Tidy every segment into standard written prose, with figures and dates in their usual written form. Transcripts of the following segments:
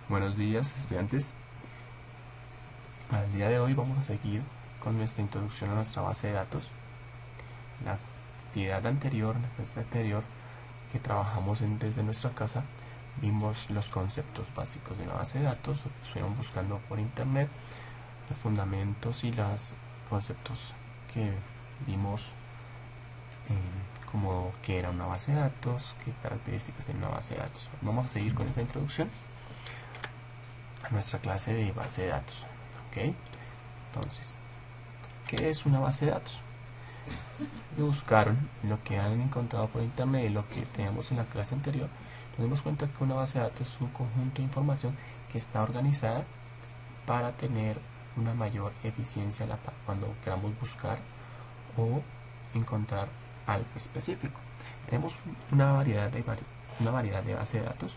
Buenos días, estudiantes. Para el día de hoy vamos a seguir con nuestra introducción a nuestra base de datos. La actividad anterior, la clase anterior que trabajamos desde nuestra casa, vimos los conceptos básicos de una base de datos. Estuvimos buscando por internet los fundamentos y los conceptos que vimos, como qué era una base de datos, qué características tiene una base de datos. Vamos a seguir con esta introducción a nuestra clase de base de datos. ¿Ok? Entonces, ¿qué es una base de datos? Y buscaron lo que han encontrado por internet y lo que teníamos en la clase anterior. Nos dimos cuenta que una base de datos es un conjunto de información que está organizada para tener una mayor eficiencia cuando queramos buscar o encontrar algo específico. Tenemos una variedad de bases de datos,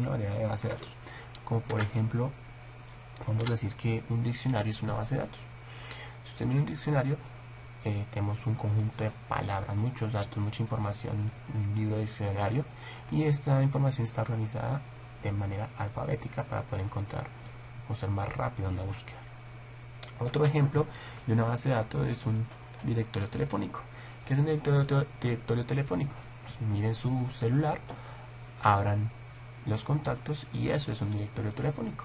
una variedad de bases de datos, como por ejemplo, vamos a decir que un diccionario es una base de datos. Si usted mira un diccionario, tenemos un conjunto de palabras, muchos datos, mucha información, un libro de diccionario, y esta información está organizada de manera alfabética para poder encontrar o ser más rápido en la búsqueda. Otro ejemplo de una base de datos es un directorio telefónico. ¿Qué es un directorio telefónico? Pues miren su celular, abran los contactos y eso es un directorio telefónico.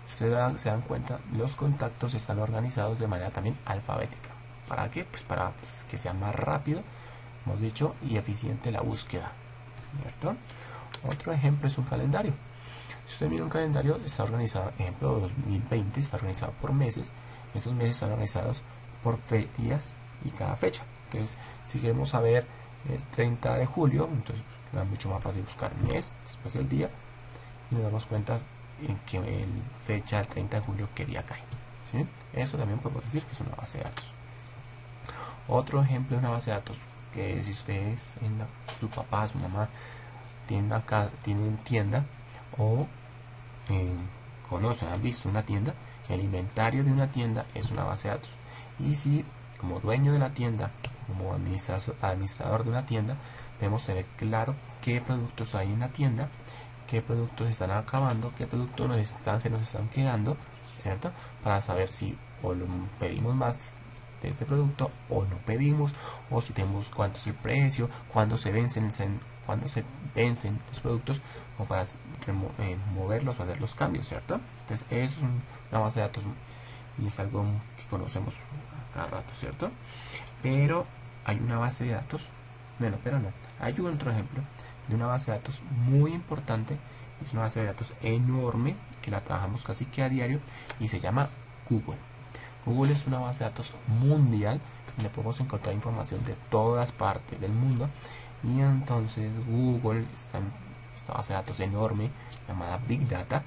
Si ustedes se dan cuenta, los contactos están organizados de manera también alfabética. ¿Para qué? Pues para que sea más rápido, hemos dicho, y eficiente la búsqueda, ¿cierto? Otro ejemplo es un calendario. Si usted mira un calendario, está organizado, ejemplo 2020, está organizado por meses. Estos meses están organizados por días y cada fecha. Entonces, si queremos saber el 30 de julio, entonces es mucho más fácil buscar mes, después el día, y nos damos cuenta en qué fecha, el 30 de julio, qué día cae, ¿sí? Eso también podemos decir que es una base de datos. Otro ejemplo de una base de datos, que si ustedes, su papá, su mamá, tienen tienda o conocen, han visto una tienda, el inventario de una tienda es una base de datos. Y si como dueño de la tienda, como administrador de una tienda, debemos tener claro qué productos hay en la tienda, qué productos están acabando, qué productos se nos están quedando, ¿cierto? Para saber si o lo pedimos más de este producto o no pedimos, o si tenemos cuánto es el precio, cuándo se vencen los productos, o para moverlos o hacer los cambios, ¿cierto? Entonces eso es una base de datos y es algo que conocemos a cada rato, ¿cierto? Pero hay una base de datos, hay otro ejemplo de una base de datos muy importante. Es una base de datos enorme que la trabajamos casi que a diario y se llama Google. Google es una base de datos mundial donde podemos encontrar información de todas partes del mundo, y entonces Google, esta base de datos enorme llamada Big Data,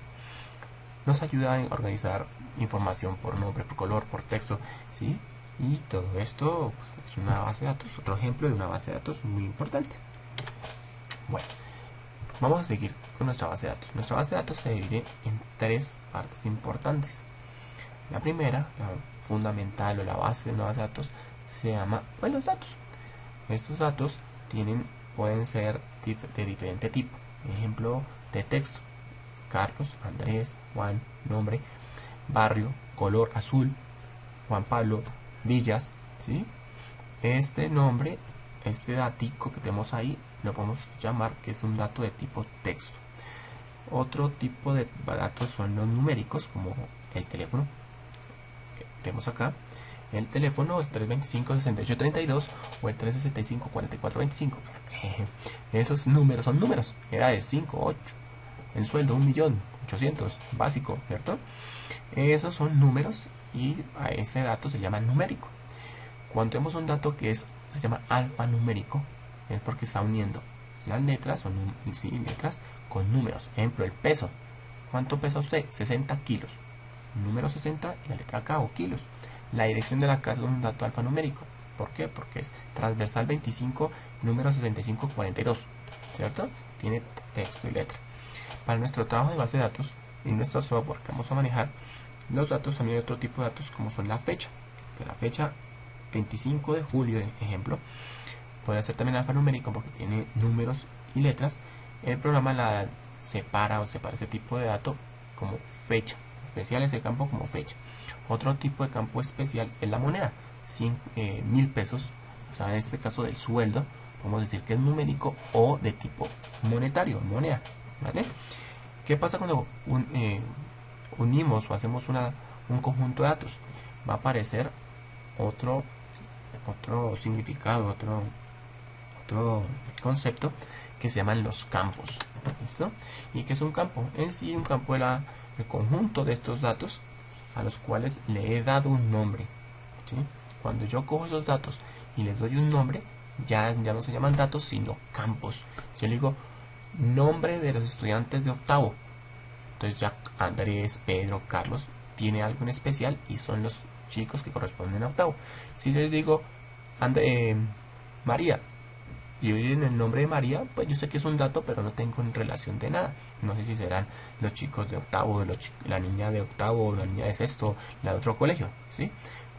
nos ayuda a organizar información por nombre, por color, por texto, ¿sí? Y todo esto es una base de datos, otro ejemplo de una base de datos muy importante. Bueno, vamos a seguir con nuestra base de datos. Nuestra base de datos se divide en tres partes importantes. La primera, la fundamental o la base de una base de datos, se llama los datos. Estos datos pueden ser de diferente tipo. Ejemplo de texto: Carlos, Andrés, Juan, nombre, barrio, color azul, Juan Pablo, Villas, ¿sí? Este nombre, este datico que tenemos ahí, lo podemos llamar que es un dato de tipo texto. Otro tipo de datos son los numéricos, como el teléfono. Tenemos acá el teléfono, el 325-6832 o el 365-4425. Esos números son números, edades 5, 8, el sueldo 1.800.000, básico, ¿cierto? Esos son números y a ese dato se llama numérico. Cuando tenemos un dato que se llama alfanumérico, es porque está uniendo las letras letras con números. Ejemplo, el peso. ¿Cuánto pesa usted? 60 kilos. Número 60 y la letra K o kilos. La dirección de la casa es un dato alfanumérico. ¿Por qué? Porque es transversal 25, número 6542, ¿cierto? Tiene texto y letra. Para nuestro trabajo de base de datos y nuestro software que vamos a manejar, los datos, también hay otro tipo de datos como son la fecha. Que la fecha 25 de julio, ejemplo, puede ser también alfanumérico porque tiene números y letras, el programa la separa ese tipo de dato como fecha. Especial ese campo como fecha. Otro tipo de campo especial es la moneda, 1,000 pesos, o sea, en este caso del sueldo, podemos decir que es numérico o de tipo monetario, moneda, ¿vale? ¿Qué pasa cuando unimos o hacemos un conjunto de datos? Va a aparecer otro significado, otro concepto que se llaman los campos. ¿Listo? ¿Y qué es un campo? En sí, un campo era el conjunto de estos datos a los cuales le he dado un nombre. ¿Sí? Cuando yo cojo esos datos y les doy un nombre, ya no se llaman datos, sino campos. Si yo le digo nombre de los estudiantes de octavo, entonces ya Andrés, Pedro, Carlos, tiene algo en especial y son los chicos que corresponden a octavo. Si les digo María, y hoy en el nombre de María, pues yo sé que es un dato, pero no tengo en relación de nada. No sé si serán los chicos de octavo, la niña de octavo, la niña de sexto, la de otro colegio, ¿sí?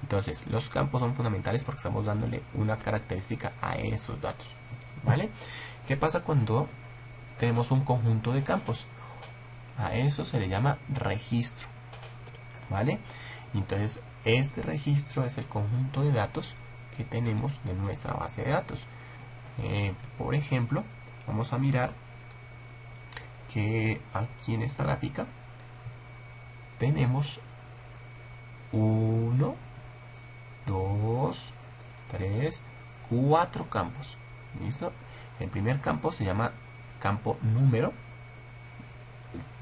Entonces, los campos son fundamentales porque estamos dándole una característica a esos datos, ¿vale? ¿Qué pasa cuando tenemos un conjunto de campos? A eso se le llama registro, ¿vale? Y entonces, este registro es el conjunto de datos que tenemos de nuestra base de datos. Por ejemplo, vamos a mirar que aquí en esta gráfica tenemos 1, 2, 3, 4 campos. ¿Listo? El primer campo se llama campo número,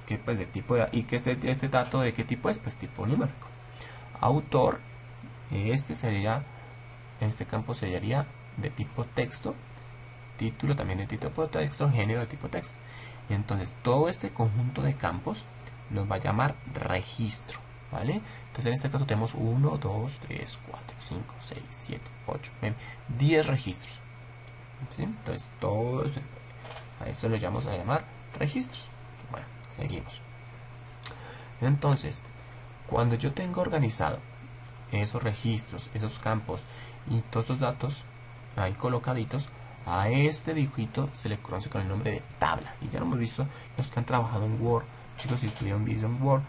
que pues de tipo y que este dato de qué tipo es, pues tipo numérico. Autor, este campo sería de tipo texto. Título también de tipo texto, género de tipo texto. Y entonces todo este conjunto de campos nos va a llamar registro, ¿vale? Entonces en este caso tenemos 1, 2, 3, 4, 5, 6, 7, 8, 9, 10 registros, ¿sí? Entonces todo eso, a esto lo vamos a llamar registros. Bueno, seguimos. Entonces, cuando yo tengo organizado esos registros, esos campos y todos los datos ahí colocaditos, a este dibujito se le conoce con el nombre de tabla. Y ya lo hemos visto los que han trabajado en Word. Chicos, si tuvieron vídeo en Word,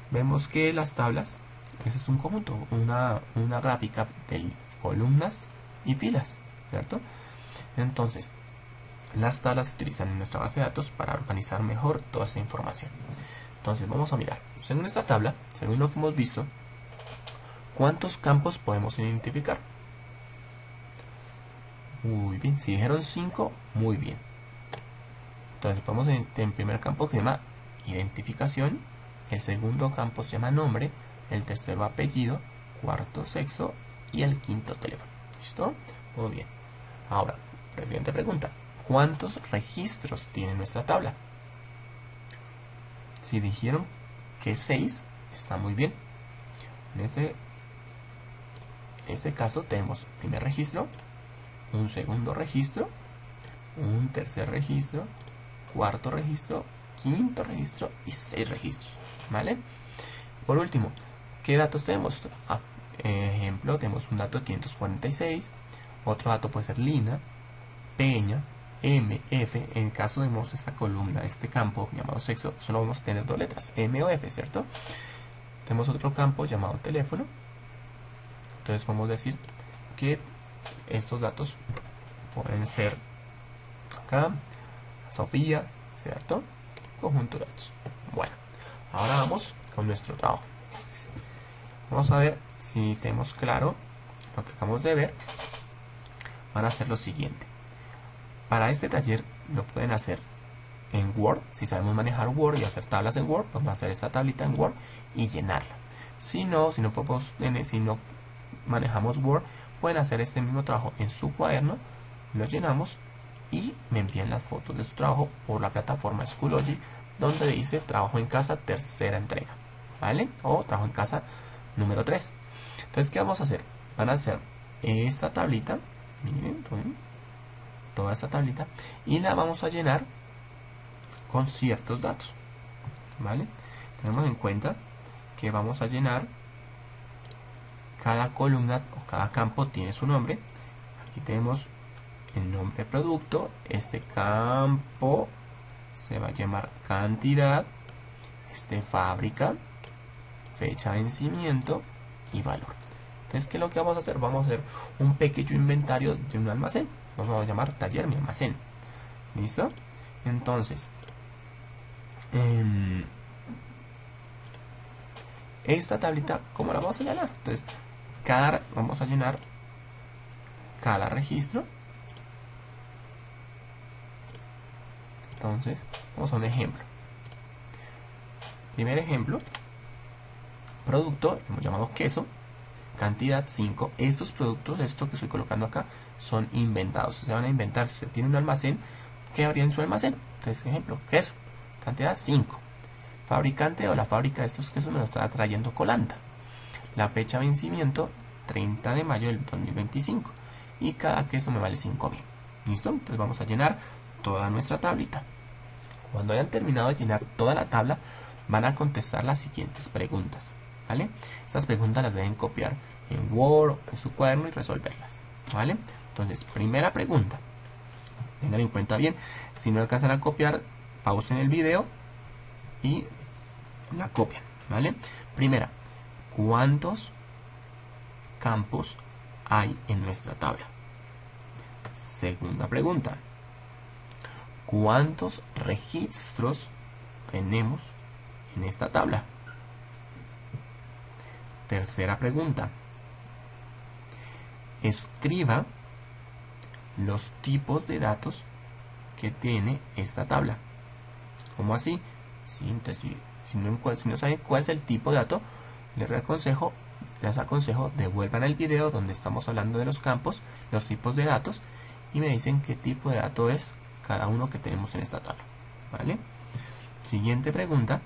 vemos que las tablas, ese es un conjunto, una gráfica de columnas y filas, ¿cierto? Entonces, las tablas se utilizan en nuestra base de datos para organizar mejor toda esa información. Entonces, vamos a mirar. Según esta tabla, según lo que hemos visto, ¿cuántos campos podemos identificar? Muy bien, si dijeron 5, muy bien. Entonces podemos en primer campo se llama identificación, el segundo campo se llama nombre, el tercero apellido, cuarto sexo y el quinto teléfono. ¿Listo? Muy bien. Ahora, la siguiente pregunta, ¿cuántos registros tiene nuestra tabla? Si dijeron que 6, está muy bien. En este caso tenemos primer registro, un segundo registro, un tercer registro, cuarto registro, quinto registro y 6 registros, ¿vale? Por último, ¿qué datos tenemos? Ejemplo, tenemos un dato de 546, otro dato puede ser Lina, Peña, M, F. En caso de esta columna, este campo llamado sexo, solo vamos a tener 2 letras, M o F, ¿cierto? Tenemos otro campo llamado teléfono. Entonces podemos decir que estos datos pueden ser acá, Sofía, ¿cierto? Conjunto de datos. Bueno, ahora vamos con nuestro trabajo. Vamos a ver si tenemos claro lo que acabamos de ver. Van a hacer lo siguiente. Para este taller lo pueden hacer en Word. Si sabemos manejar Word y hacer tablas en Word, vamos a hacer esta tablita en Word y llenarla. Si no manejamos Word, pueden hacer este mismo trabajo en su cuaderno, lo llenamos y me envían las fotos de su trabajo por la plataforma Schoology, donde dice trabajo en casa tercera entrega, ¿vale? O trabajo en casa número 3. Entonces, ¿qué vamos a hacer? Van a hacer esta tablita, miren, toda esta tablita, y la vamos a llenar con ciertos datos, ¿vale? Tenemos en cuenta que vamos a llenar cada columna o cada campo tiene su nombre. Aquí tenemos el nombre producto. Este campo se va a llamar cantidad. Este fábrica, fecha de vencimiento y valor. Entonces, ¿qué es lo que vamos a hacer? Vamos a hacer un pequeño inventario de un almacén. Vamos a llamar taller mi almacén. ¿Listo? Entonces, esta tablita, ¿cómo la vamos a llenar? Entonces, vamos a llenar cada registro. Entonces, vamos a un ejemplo. Primer ejemplo, producto, hemos llamado queso, cantidad 5. Estos productos, esto que estoy colocando acá, son inventados. Se van a inventar. Si usted tiene un almacén, ¿qué habría en su almacén? Entonces, ejemplo, queso, cantidad 5. Fabricante o la fábrica de estos quesos me lo está trayendo Colanda. La fecha de vencimiento, 30 de mayo del 2025. Y cada queso me vale 5.000. ¿Listo? Entonces vamos a llenar toda nuestra tablita. Cuando hayan terminado de llenar toda la tabla, van a contestar las siguientes preguntas. ¿Vale? Estas preguntas las deben copiar en Word, en su cuaderno y resolverlas. ¿Vale? Entonces, primera pregunta. Tengan en cuenta bien, si no alcanzan a copiar, pausen el video y la copian. ¿Vale? Primera, ¿cuántos campos hay en nuestra tabla? Segunda pregunta, ¿cuántos registros tenemos en esta tabla? Tercera pregunta, escriba los tipos de datos que tiene esta tabla. ¿Cómo así? Sí, entonces, si no saben cuál es el tipo de dato, les aconsejo devuelvan el video donde estamos hablando de los campos, los tipos de datos, y me dicen qué tipo de dato es cada uno que tenemos en esta tabla. ¿Vale? Siguiente pregunta,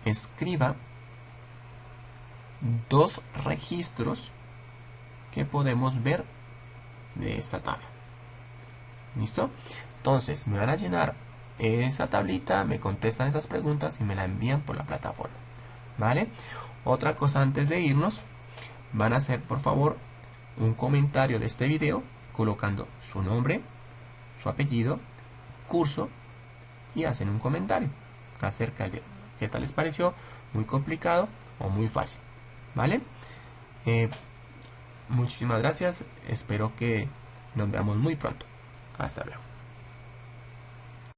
escriba 2 registros que podemos ver de esta tabla. ¿Listo? Entonces me van a llenar esa tablita, me contestan esas preguntas y me la envían por la plataforma. ¿Vale? Otra cosa antes de irnos, van a hacer por favor un comentario de este video colocando su nombre, su apellido, curso, y hacen un comentario acerca de qué tal les pareció, muy complicado o muy fácil. ¿Vale? Muchísimas gracias, espero que nos veamos muy pronto. Hasta luego.